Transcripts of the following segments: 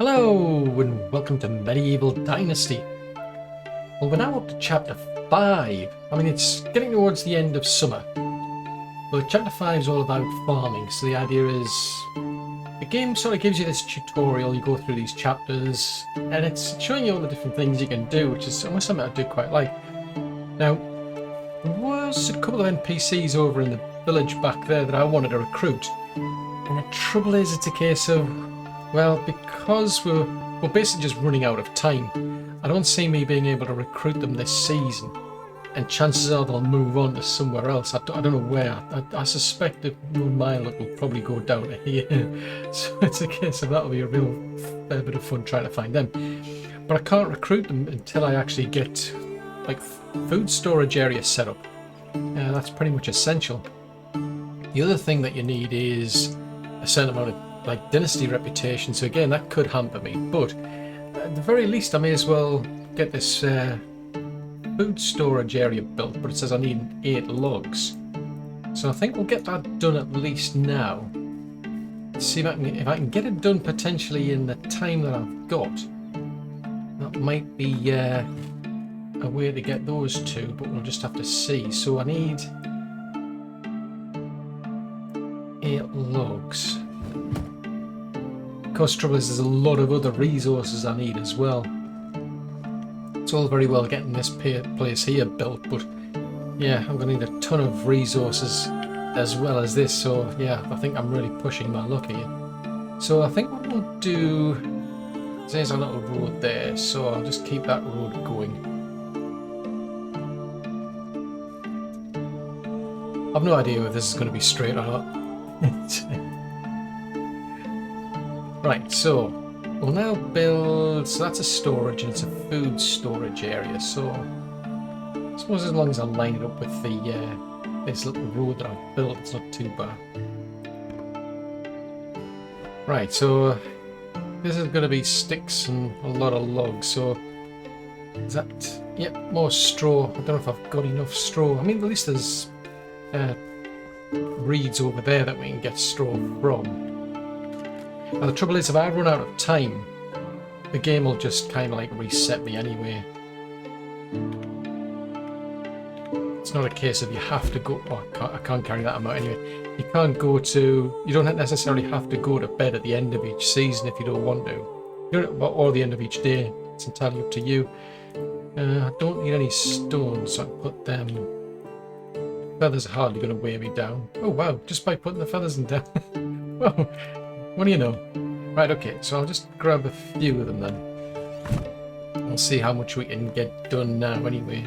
Hello and welcome to Medieval Dynasty. Well, we're now up to chapter 5. I mean, it's getting towards the end of summer. But chapter 5 is all about farming, so the idea is the game sort of gives you this tutorial, you go through these chapters, and it's showing you all the different things you can do, which is almost something I do quite like. Now, there was a couple of NPCs over in the village back there that I wanted to recruit. And the trouble is, it's a case of, well, because we're basically just running out of time, I don't see me being able to recruit them this season. And chances are they'll move on to somewhere else. I don't know where. I suspect that my luck will probably go down to here. So it's a case of that'll be a real fair bit of fun trying to find them. But I can't recruit them until I actually get like food storage area set up. That's pretty much essential. The other thing that you need is a certain amount of like dynasty reputation, so again that could hamper me, but at the very least I may as well get this food storage area built. But it says I need 8 logs, so I think we'll get that done at least now. Let's see if I can get it done potentially in the time that I've got. That might be a way to get those two, but we'll just have to see. So I need 8 logs. Of course, trouble is there's a lot of other resources I need as well. It's all very well getting this place here built, but yeah, I'm going to need a ton of resources as well as this. So yeah, I think I'm really pushing my luck here. So I think what we'll do, there's a little road there, so I'll just keep that road going. I've no idea if this is going to be straight or not. Right, so we'll now build, so that's a storage and it's a food storage area, so I suppose as long as I line it up with the this little road that I've built, it's not too bad. Right, so this is going to be sticks and a lot of logs, so is that, yep, more straw. I don't know if I've got enough straw. I mean, at least there's reeds over there that we can get straw from. Now the trouble is, if I run out of time, the game will just kind of like reset me anyway. It's not a case of you have to go, oh, I can't carry that amount anyway. You can't go to, you don't necessarily have to go to bed at the end of each season if you don't want to. Or the end of each day, it's entirely up to you. I don't need any stones, so I put them. Feathers are hardly going to weigh me down. Oh wow, just by putting the feathers in down. Whoa. What do you know? Right, okay, so I'll just grab a few of them then. We'll see how much we can get done now anyway.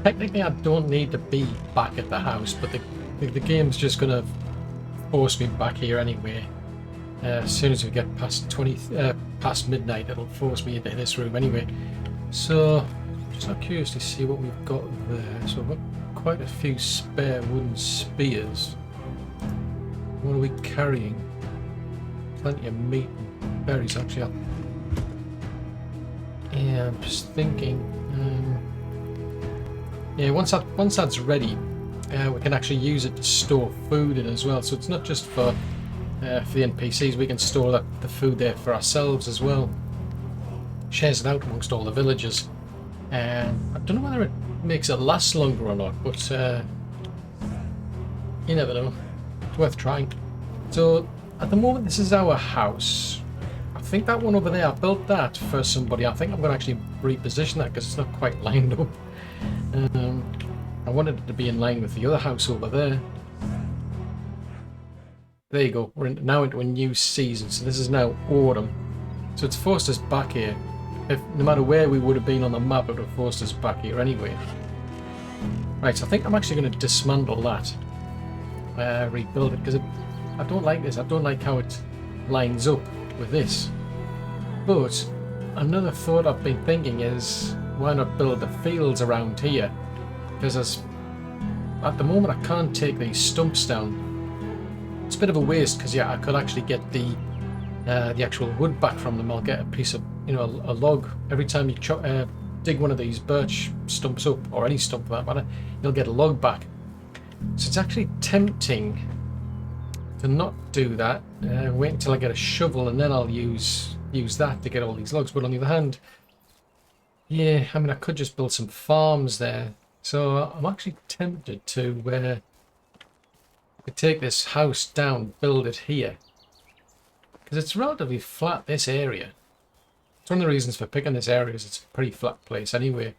Technically I don't need to be back at the house, but the game's just going to force me back here anyway. As soon as we get past midnight, it'll force me into this room anyway. So, just not curious to see what we've got there. So we've got quite a few spare wooden spears. What are we carrying? Plenty of meat and berries actually. Yeah, I'm just thinking. Yeah, once that's ready, we can actually use it to store food in as well. So it's not just for the NPCs. We can store the food there for ourselves as well. Shares it out amongst all the villagers. And I don't know whether it makes it last longer or not, but you never know. It's worth trying. So at the moment, this is our house. I think that one over there, I built that for somebody. I think I'm going to actually reposition that because it's not quite lined up. I wanted it to be in line with the other house over there. There you go. We're now into a new season. So this is now autumn. So it's forced us back here. No matter where we would have been on the map, it would have forced us back here anyway. Right, so I think I'm actually going to dismantle that. Rebuild it, because I don't like this. I don't like how it lines up with this. But another thought I've been thinking is, why not build the fields around here? Because at the moment I can't take these stumps down. It's a bit of a waste, because yeah, I could actually get the actual wood back from them. I'll get a piece of, you know, a log every time you dig one of these birch stumps up, or any stump for that matter. You'll get a log back. So it's actually tempting to not do that. Wait until I get a shovel, and then I'll use that to get all these logs. But on the other hand, yeah, I mean, I could just build some farms there. So I'm actually tempted to take this house down, build it here, because it's relatively flat, this area. It's one of the reasons for picking this area, is it's a pretty flat place anyway.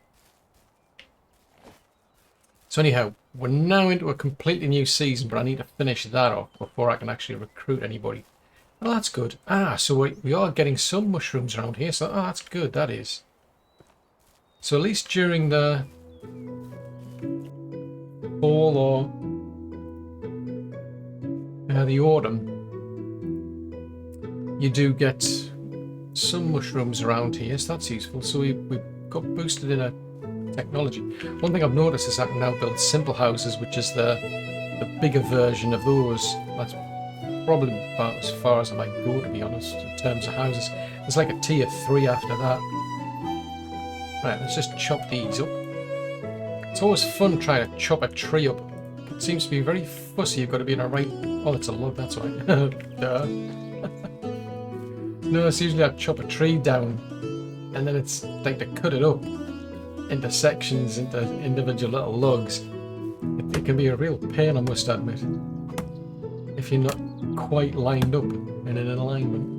So anyhow, we're now into a completely new season, but I need to finish that off before I can actually recruit anybody. Well, that's good. So we are getting some mushrooms around here, so that's good, that is. So at least during the fall or the autumn, you do get some mushrooms around here, so that's useful. So we got boosted in a technology. One thing I've noticed is I can now build simple houses, which is the bigger version of those. That's probably about as far as I might go, to be honest, in terms of houses. There's like a tier 3 after that. Right, let's just chop these up. It's always fun trying to chop a tree up. It seems to be very fussy. You've got to be in a right... Oh, it's a log, that's right. Duh. No, it's usually I chop a tree down, and then it's like to cut it up into sections, into individual little logs. It can be a real pain, I must admit, if you're not quite lined up and in alignment.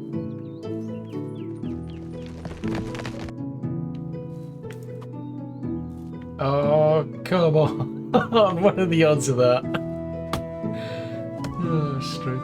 Oh, come on. What are the odds of that? Oh, straight.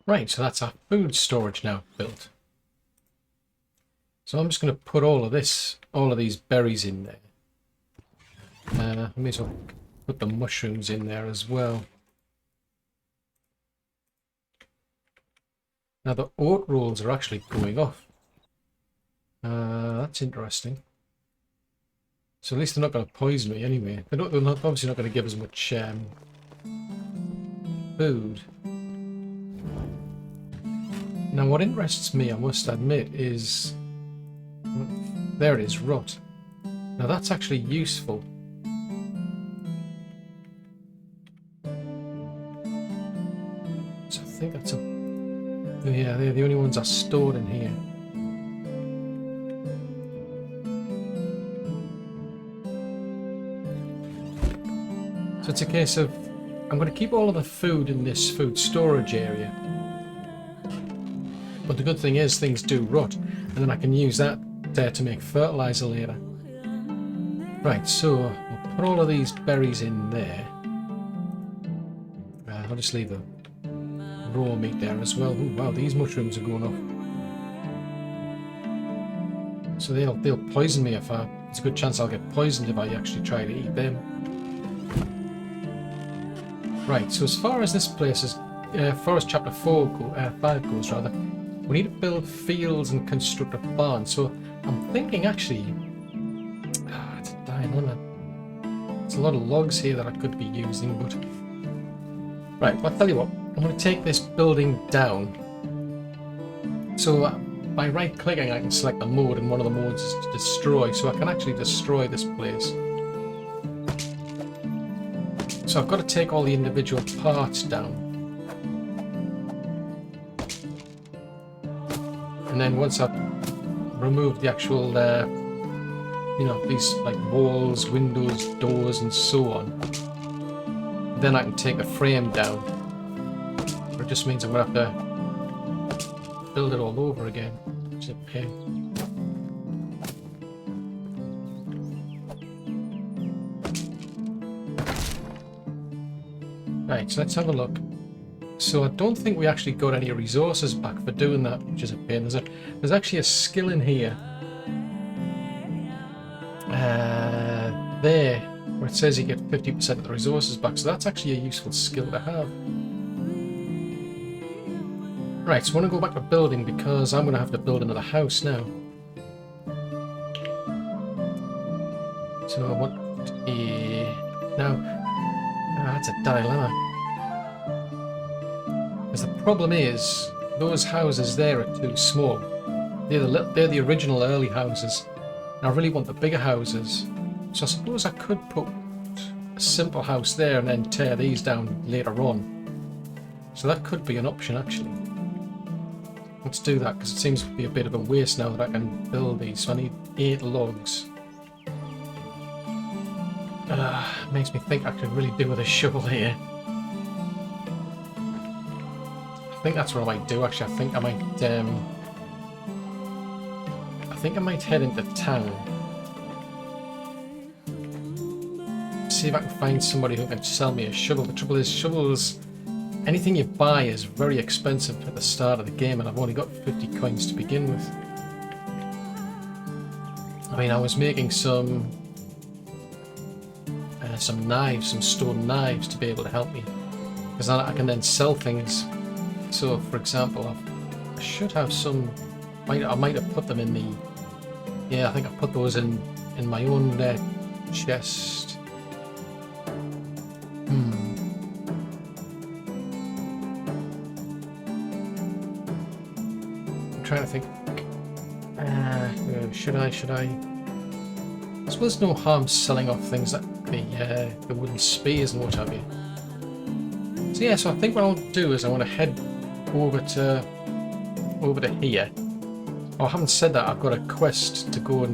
Right, so that's our food storage now built. So I'm just going to put all of these berries in there. I may as well put the mushrooms in there as well. Now the oat rolls are actually going off. That's interesting. So at least they're not going to poison me anyway. They're obviously not going to give us much food. Now what interests me, I must admit, is... There it is, rot. Now that's actually useful. So I think that's a... Yeah, they're the only ones I stored in here. So it's a case of... I'm going to keep all of the food in this food storage area. But the good thing is things do rot, and then I can use that there to make fertilizer later. Right, so we'll put all of these berries in there. I'll just leave the raw meat there as well. Ooh, wow, these mushrooms are going off. So they'll poison me if it's a good chance I'll get poisoned if I actually try to eat them. Right, so as far as this place is, Forest Chapter 5 goes rather, we need to build fields and construct a barn. So I'm thinking actually, it's a dying limit. It's a lot of logs here that I could be using, but... Right, well, I'll tell you what, I'm going to take this building down. So by right clicking I can select the mode, and one of the modes is to destroy, so I can actually destroy this place. So I've got to take all the individual parts down. And then once I've removed the actual, you know, these like walls, windows, doors and so on, then I can take the frame down. But it just means I'm going to have to build it all over again, which is a pain. Right, so let's have a look. So I don't think we actually got any resources back for doing that, which is a pain. There's actually a skill in here. There, where it says you get 50% of the resources back. So that's actually a useful skill to have. Right, so I want to go back to building because I'm going to have to build another house now. So I want now. That's a dilemma. Because the problem is, those houses there are too small. They're the original early houses. And I really want the bigger houses. So I suppose I could put a simple house there and then tear these down later on. So that could be an option actually. Let's do that because it seems to be a bit of a waste now that I can build these. So I need 8 logs. Makes me think I could really do with a shovel here. I think that's what I might do actually. I think I might head into town. See if I can find somebody who can sell me a shovel. The trouble is, shovels, anything you buy is very expensive at the start of the game, and I've only got 50 coins to begin with. I mean, I was making some knives, some stone knives to be able to help me, because I can then sell things. So, for example, I should have some. I might have put them in the. Yeah, I think I put those in my own chest. I'm trying to think. Should I? I suppose there's no harm selling off things like the wooden spears and what have you. So yeah, so I think what I'll do is I want to head over to here. Oh, I haven't said that. I've got a quest to go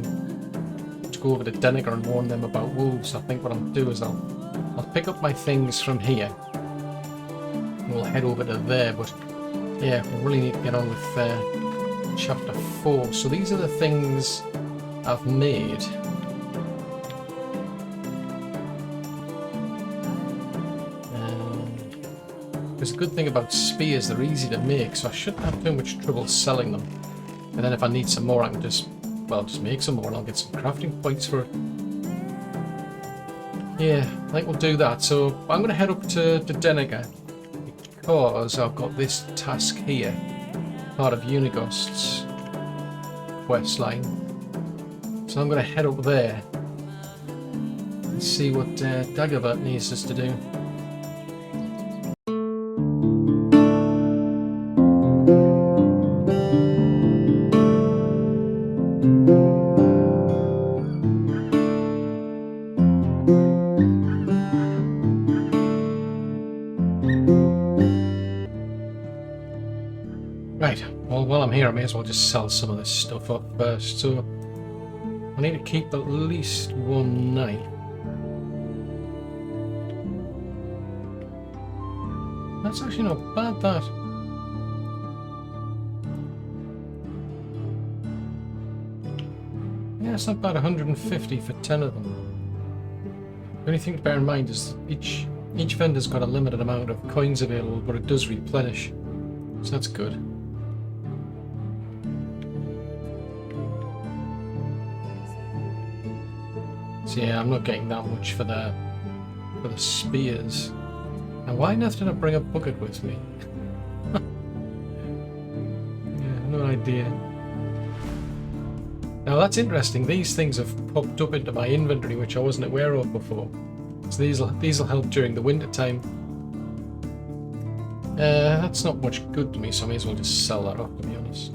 over to Dynasty and warn them about wolves. I think what I'll do is I'll pick up my things from here. And we'll head over to there. But yeah, we really need to get on with chapter 4. So these are the things I've made. There's a good thing about spears, they're easy to make, so I shouldn't have too much trouble selling them. And then if I need some more, I can just make some more and I'll get some crafting points for it. Yeah, I think we'll do that. So I'm going to head up to Dynasty because I've got this task here, part of Unigost's quest line. So I'm going to head up there and see what Dagobert needs us to do. Right, well, while I'm here I may as well just sell some of this stuff up first. So I need to keep at least one knife. That's actually not bad, that. Yeah, it's not bad, 150 for 10 of them. The only thing to bear in mind is each vendor's got a limited amount of coins available, but it does replenish. So that's good. So yeah, I'm not getting that much for the spears. And why on earth did I bring a bucket with me? Yeah, no idea. Now that's interesting. These things have popped up into my inventory, which I wasn't aware of before. So these will help during the winter time. That's not much good to me, so I may as well just sell that off, to be honest.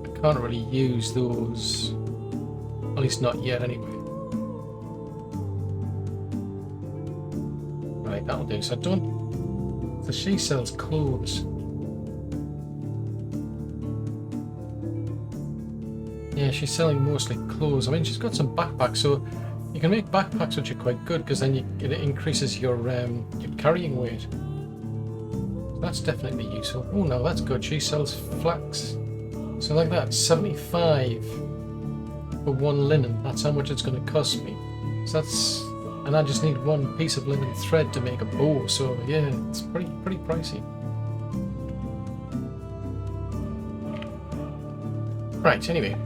I can't really use those. At least not yet, anyway. that'll do. So I don't... So she sells clothes. Yeah, she's selling mostly clothes. I mean, she's got some backpacks, so you can make backpacks which are quite good because then it increases your carrying weight. So that's definitely useful. Oh no, that's good. She sells flax. So like that, 75 for one linen. That's how much it's going to cost me. So that's, and I just need one piece of linen thread to make a bow. So yeah, it's pretty pricey. Right. Anyway.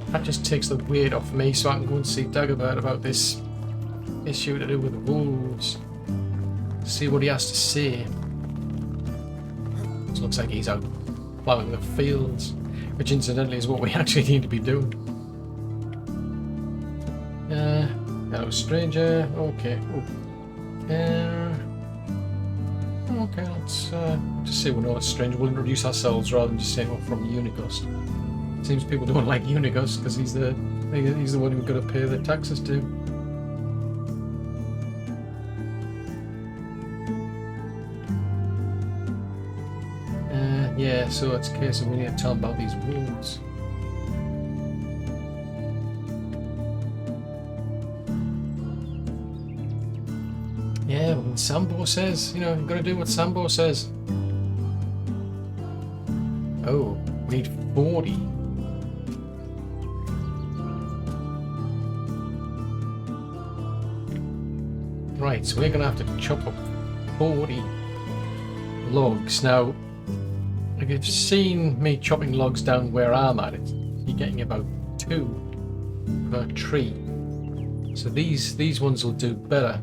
That just takes the weight off me so I can go and see Dagobert about this issue to do with the wolves. See what he has to say. It looks like he's out plowing the fields, which incidentally is what we actually need to be doing. Hello stranger, okay. Okay, let's just say we know it's stranger. We'll introduce ourselves rather than just saying we're from Unigust. Seems people don't like Unigust because he's the one we've got to pay the taxes to. Yeah, so it's a case of we need to tell them about these wolves. Yeah, when Sambo says, you know, you've got to do what Sambo says. Oh, we need 40. Right, so we're going to have to chop up 40 logs. Now, if you've seen me chopping logs down where I'm at, you're getting about 2 per tree. So these ones will do better.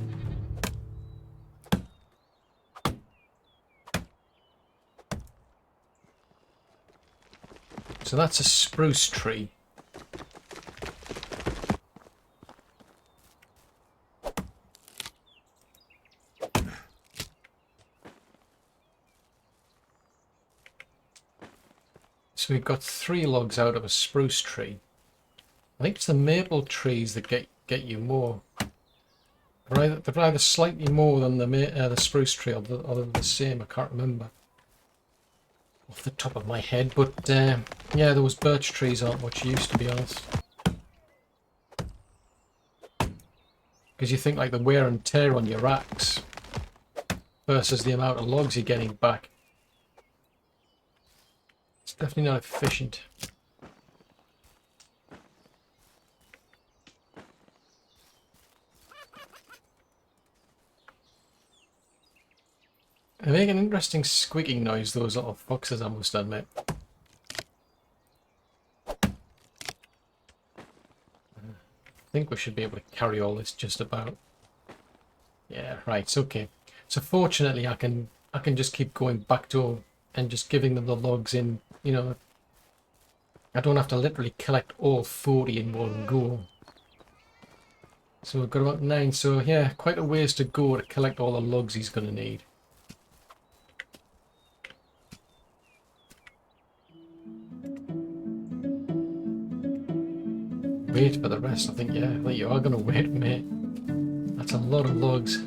So that's a spruce tree. So we've got 3 logs out of a spruce tree. I think it's the maple trees that get you more. They're either slightly more than the spruce tree, or they're the same. I can't remember off the top of my head. But yeah, those birch trees aren't much use, to be honest. Because you think like the wear and tear on your axe versus the amount of logs you're getting back. It's definitely not efficient. They make an interesting squeaking noise, those little foxes, I must admit. I think we should be able to carry all this just about. Yeah, right, it's okay. So fortunately I can just keep going back to them and just giving them the logs in, you know. I don't have to literally collect all 40 in one go. So we've got about 9, so yeah, quite a ways to go to collect all the logs he's going to need. Wait for the rest, I think, yeah, well, you are going to wait, mate. That's a lot of logs.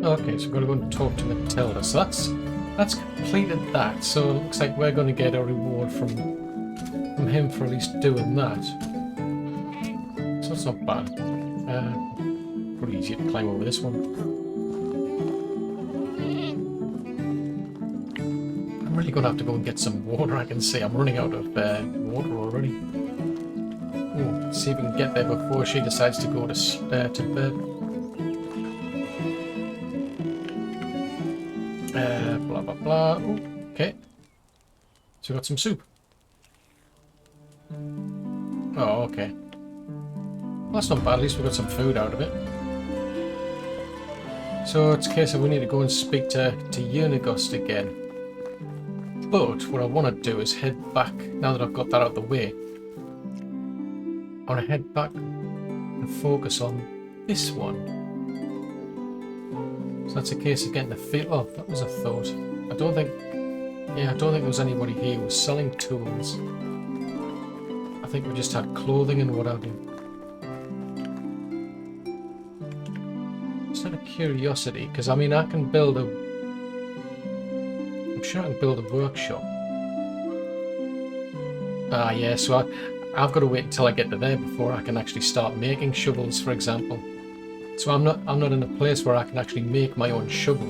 Okay, so we've got to go and talk to Matilda. So that's completed that. So it looks like we're going to get a reward from him for at least doing that. So that's not bad. Pretty easy to climb over this one. really going to have to go and get some water. I can see I'm running out of water already. Ooh, let's see if we can get there before she decides to go to bed. Blah, blah, blah. Ooh, okay. So we got some soup. Oh, okay. Well, that's not bad. At least we got some food out of it. So it's a case of we need to go and speak to Unigost again. But what I want to do is head back, now that I've got that out of the way. I want to head back and focus on this one. So that's a case of getting the feel. Oh, that was a thought. I don't think there was anybody here who was selling tools. I think we just had clothing and what have you. Just out of curiosity, because I mean I'm sure I can build a workshop. Ah, yeah, so I've got to wait until I get to there before I can actually start making shovels, for example. So I'm not in a place where I can actually make my own shovel.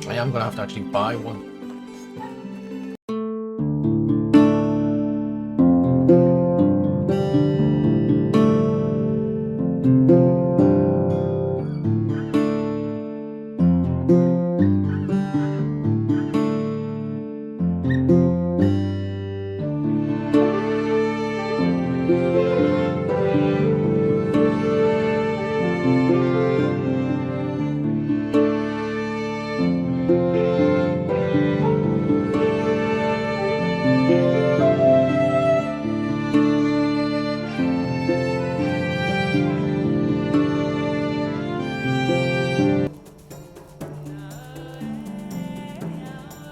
I am going to have to actually buy one.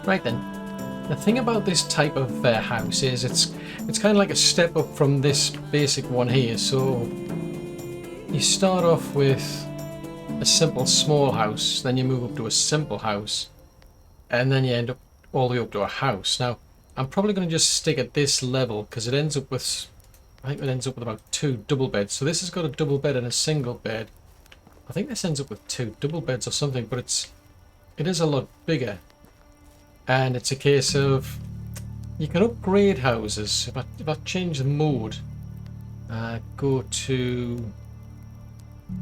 Right then, the thing about this type of house is it's kind of like a step up from this basic one here. So you start off with a simple small house, then you move up to a simple house, and then you end up all the way up to a house. Now I'm probably going to just stick at this level because it ends up with, I think it ends up with about 2 double beds. So this has got a double bed and a single bed. I think this ends up with 2 double beds or something, but it is a lot bigger. And it's a case of, you can upgrade houses. If I change the mode, go to,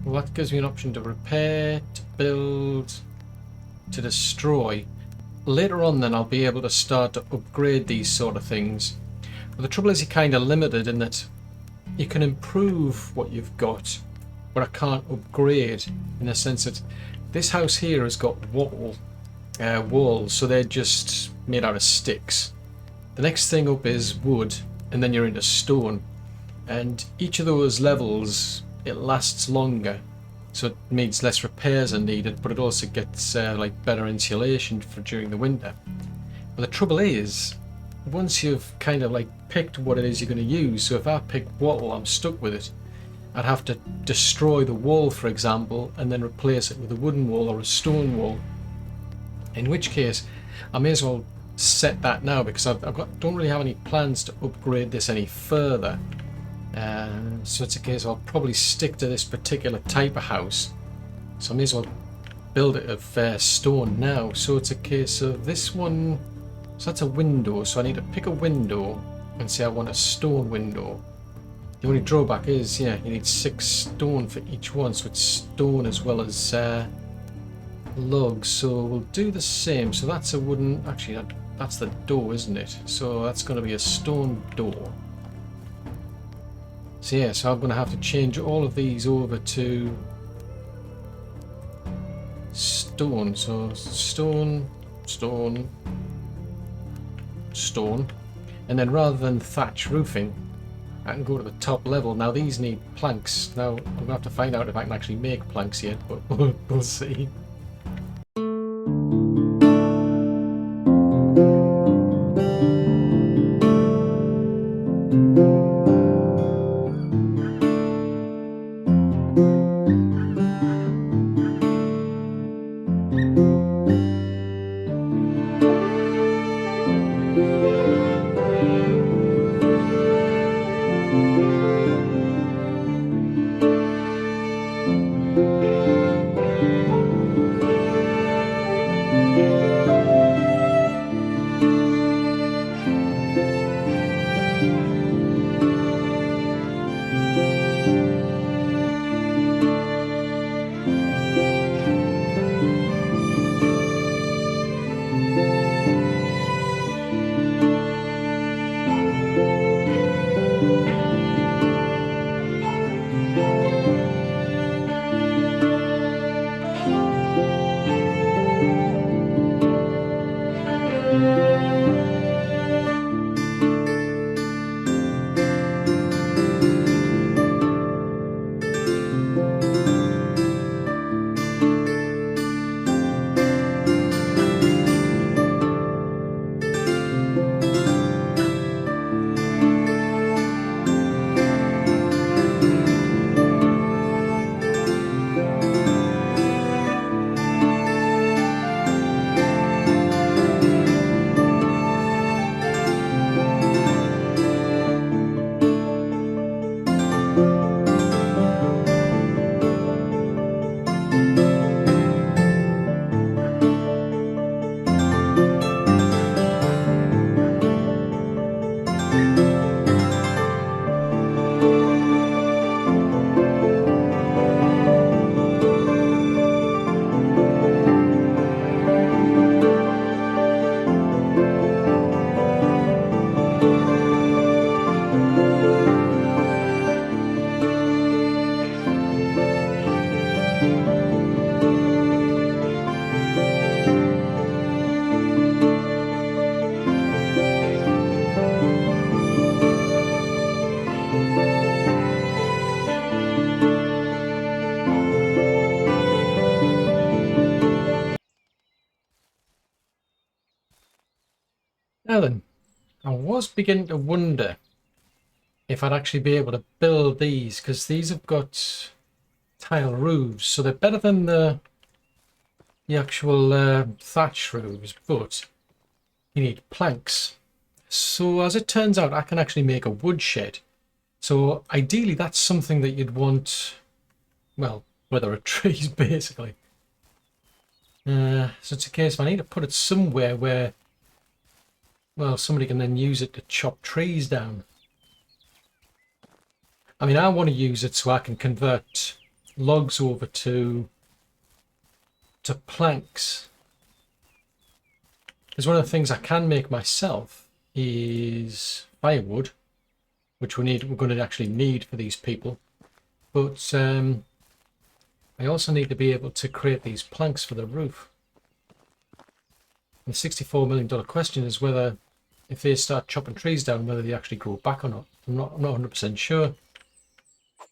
well, that gives me an option to repair, to build, to destroy. Later on then I'll be able to start to upgrade these sort of things. But the trouble is you're kind of limited in that you can improve what you've got, but I can't upgrade, in the sense that this house here has got walls, so they're just made out of sticks. The next thing up is wood, and then you're into stone, and each of those levels it lasts longer, so it means less repairs are needed, but it also gets like better insulation for during the winter. But the trouble is, once you've kind of like picked what it is you're going to use, so if I pick wattle, I'm stuck with it. I'd have to destroy the wall, for example, and then replace it with a wooden wall or a stone wall. In which case, I may as well set that now, because don't really have any plans to upgrade this any further. So it's a case I'll probably stick to this particular type of house. So I may as well build it of stone now. So it's a case of this one. So that's a window. So I need to pick a window and say I want a stone window. The only drawback is, yeah, you need 6 stone for each one. So it's stone as well as logs, so we'll do the same. So that's a wooden, actually that's the door, isn't it? So that's going to be a stone door. So yeah, so I'm going to have to change all of these over to stone. So stone, stone, stone, and then rather than thatch roofing, I can go to the top level. Now these need planks. Now I'm going to have to find out if I can actually make planks yet, but we'll see. Now then, I was beginning to wonder if I'd actually be able to build these, because these have got tile roofs, so they're better than the actual thatch roofs, but you need planks. So as it turns out, I can actually make a woodshed. So ideally that's something that you'd want, well, where there are trees basically. So it's a case of I need to put it somewhere where, well, somebody can then use it to chop trees down. I mean, I want to use it so I can convert logs over to planks. Because one of the things I can make myself is firewood, which we're going to actually need for these people. But I also need to be able to create these planks for the roof. And the $64 million question is whether, if they start chopping trees down, whether they actually grow back or not. I'm not 100% sure.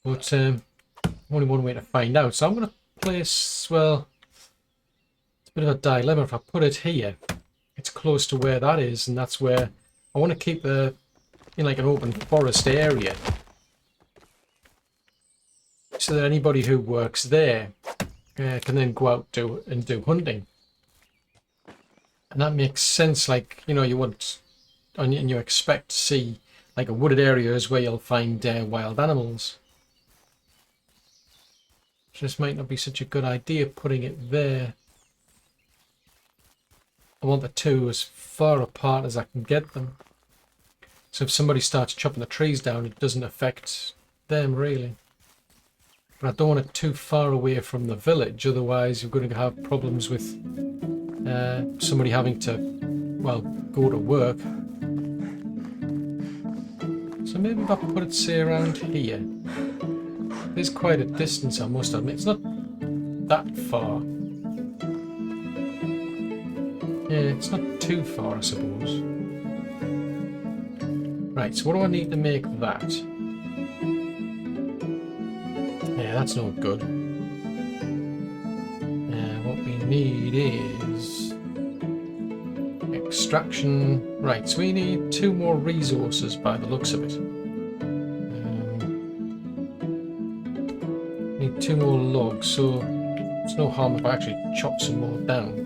But only one way to find out. So I'm going to place, well, it's a bit of a dilemma. If I put it here, it's close to where that is, and that's where I want to keep the, like an open forest area, so that anybody who works there can then go out and do hunting. And that makes sense. Like, you know, you want, and you expect to see like a wooded areas where you'll find wild animals. So this might not be such a good idea putting it there. I want the two as far apart as I can get them. So if somebody starts chopping the trees down, it doesn't affect them really. But I don't want it too far away from the village, otherwise you're going to have problems with somebody having to, well, go to work. So maybe if I put it, say, around here. There's quite a distance, I must admit. It's not that far. Yeah, it's not too far, I suppose. Right, so what do I need to make that? Yeah, that's not good. What we need is extraction. Right, so we need 2 more resources by the looks of it. Need 2 more logs, so it's no harm if I actually chop some more down.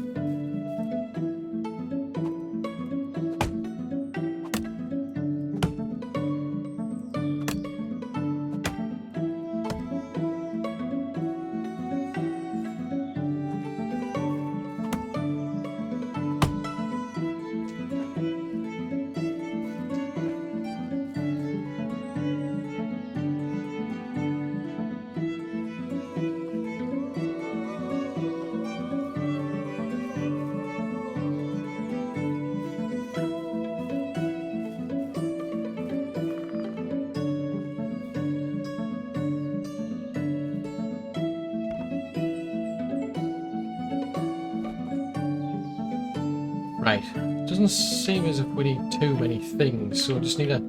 Right. Doesn't seem as if we need too many things, so just need to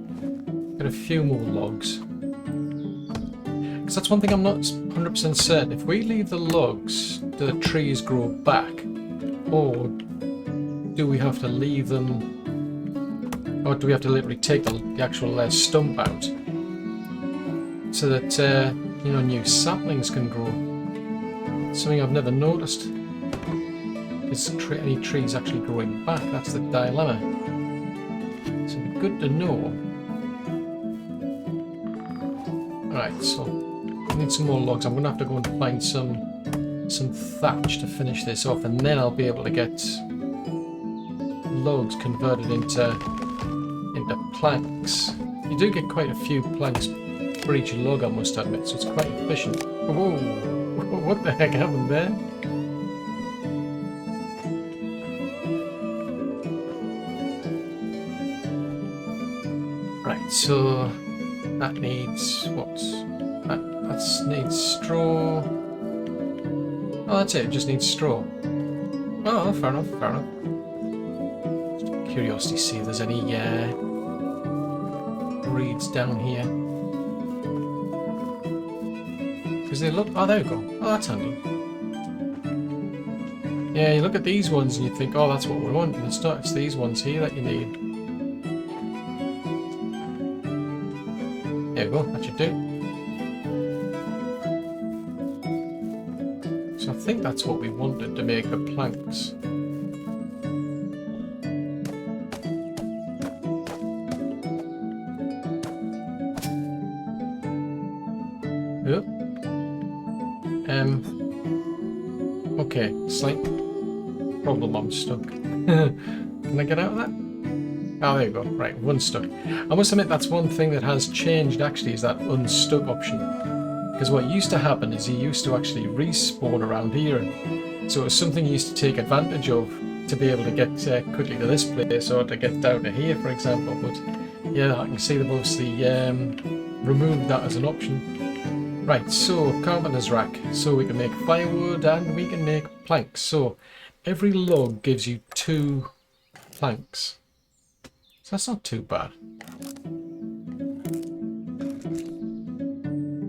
get a few more logs. Because that's one thing I'm not 100% certain. If we leave the logs, do the trees grow back? Or do we have to leave them... Or do we have to literally take the actual stump out? So that, you know, new saplings can grow. Something I've never noticed. Is any trees actually growing back? That's the dilemma. So it'd be good to know. Alright, so I need some more logs. I'm going to have to go and find some thatch to finish this off, and then I'll be able to get logs converted into planks. You do get quite a few planks for each log, I must admit, so it's quite efficient. Whoa! What the heck happened there? Right, so that needs what? That needs straw. Oh, that's it. It just needs straw. Oh, fair enough. Fair enough. Just curiosity, see if there's any reeds down here. Because they look. Oh, there we go. Oh, that's handy. Yeah, you look at these ones and you think, oh, that's what we want. And it's not. It's these ones here that you need. There we go. That should do. So I think that's what we wanted to make the planks. Yep. Okay, slight problem, I'm stuck. Can I get out of that? Oh, there you go. Right, one's stuck. I must admit that's one thing that has changed actually, is that unstuck option. Because what used to happen is he used to actually respawn around here, and so it was something you used to take advantage of to be able to get quickly to this place or to get down to here, for example. But yeah, I can see they've obviously removed that as an option. Right, so carpenter's rack, so we can make firewood and we can make planks. So every log gives you 2 planks. So that's not too bad.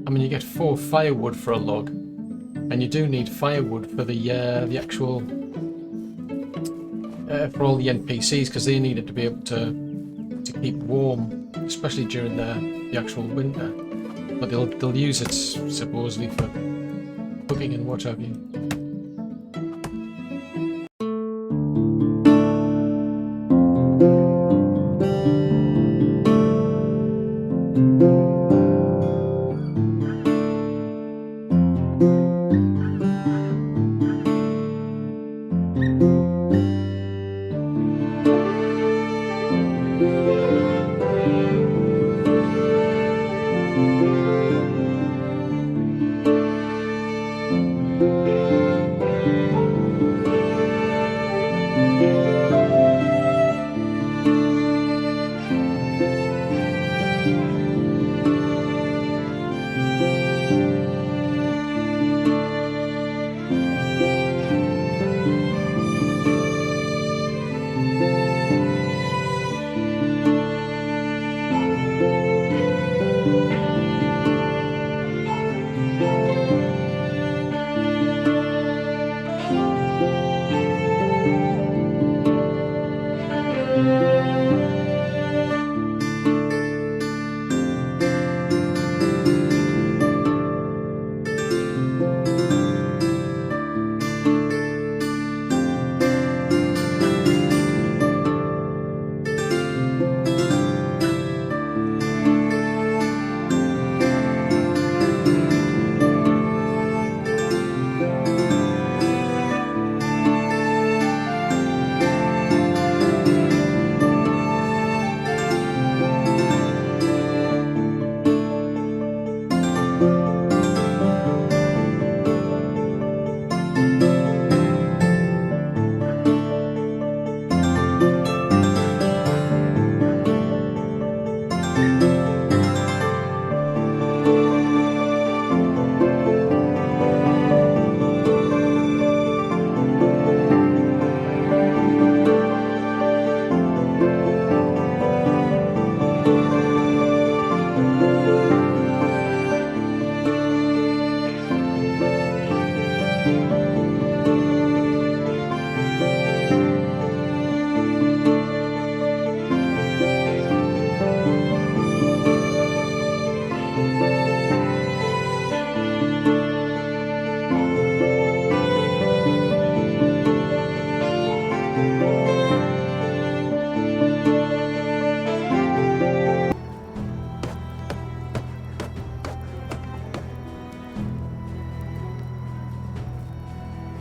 I mean, you get 4 firewood for a log, and you do need firewood for the actual for all the NPCs, because they need it to be able to keep warm, especially during the actual winter. But they'll use it supposedly for cooking and what have you.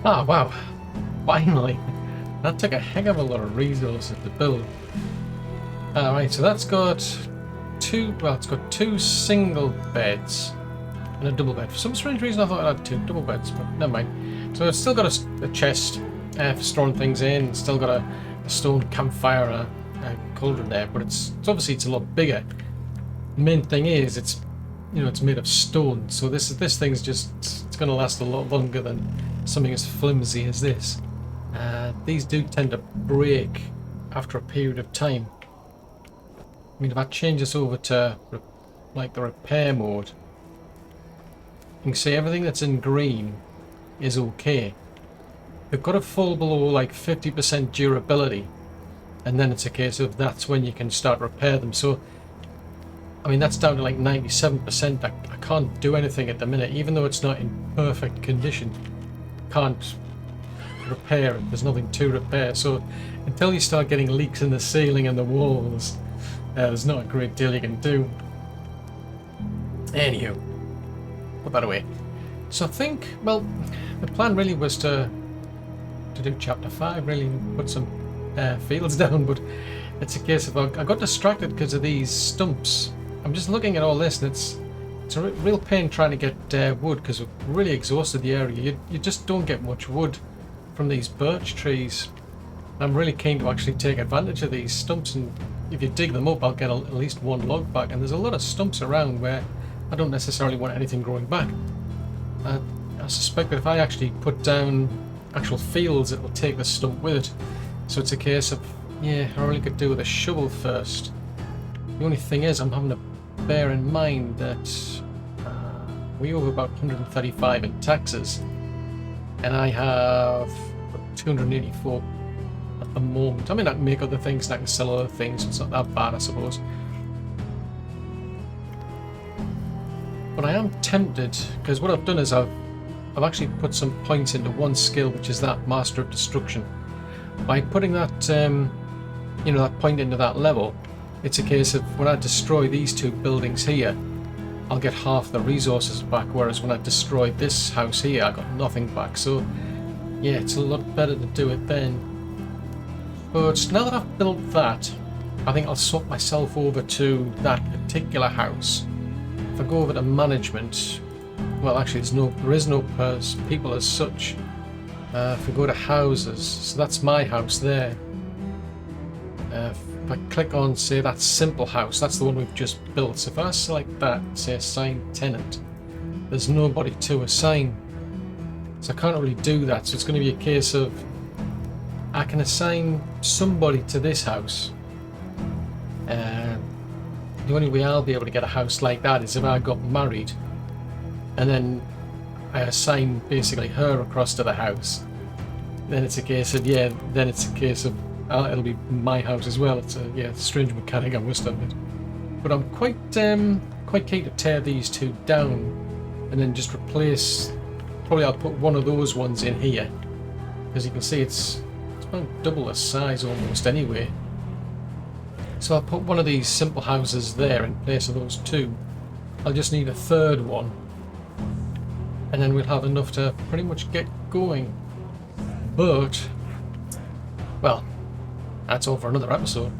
Ah, wow. Finally. That took a heck of a lot of resources to build. Alright, so that's got it's got two single beds and a double bed. For some strange reason I thought it had two double beds, but never mind. So it's still got a chest for storing things in, still got a stone campfire, a cauldron there, but it's obviously a lot bigger. The main thing is it's made of stone, so this thing's it's going to last a lot longer than something as flimsy as this. These do tend to break after a period of time. I mean, if I change this over to like the repair mode, you can see everything that's in green is okay. They've got to fall below like 50% durability, and then it's a case of that's when you can start repair them. So I mean, that's down to like 97%. I can't do anything at the minute, even though it's not in perfect condition. Can't repair it. There's nothing to repair. So until you start getting leaks in the ceiling and the walls, there's not a great deal you can do. Anywho, put that away. So I think, well, the plan really was to do chapter 5, really put some fields down, but it's a case of I got distracted because of these stumps. I'm just looking at all this, and it's a real pain trying to get wood, because we've really exhausted the area. You just don't get much wood from these birch trees. I'm really keen to actually take advantage of these stumps, and if you dig them up I'll get at least one log back, and there's a lot of stumps around where I don't necessarily want anything growing back. I suspect that if I actually put down actual fields it will take the stump with it, so it's a case of, yeah, I really could do with a shovel first. The only thing is I'm having to bear in mind that we owe about 135 in taxes, and I have 284 at the moment. I mean, I can make other things and I can sell other things, so it's not that bad, I suppose. But I am tempted, because what I've done is I've actually put some points into one skill, which is that Master of Destruction. By putting that that point into that level, it's a case of when I destroy these two buildings here, I'll get half the resources back, whereas when I destroyed this house here, I got nothing back. So yeah, it's a lot better to do it then. But now that I've built that, I think I'll swap myself over to that particular house. If I go over to management, well, actually there is no people as such. If we go to houses, so that's my house there. If I click on, say, that simple house, that's the one we've just built. So if I select that and say assign tenant, there's nobody to assign. So I can't really do that. So it's going to be a case of I can assign somebody to this house. The only way I'll be able to get a house like that is if I got married and then I assign basically her across to the house. Then it's a case of, it'll be my house as well. It's a strange mechanic, I must admit. But I'm quite keen to tear these two down and then just replace. Probably I'll put one of those ones in here, because you can see it's about double the size almost anyway. So I'll put one of these simple houses there in place of those two. I'll just need a third one, and then we'll have enough to pretty much get going. But, well, that's all for another episode.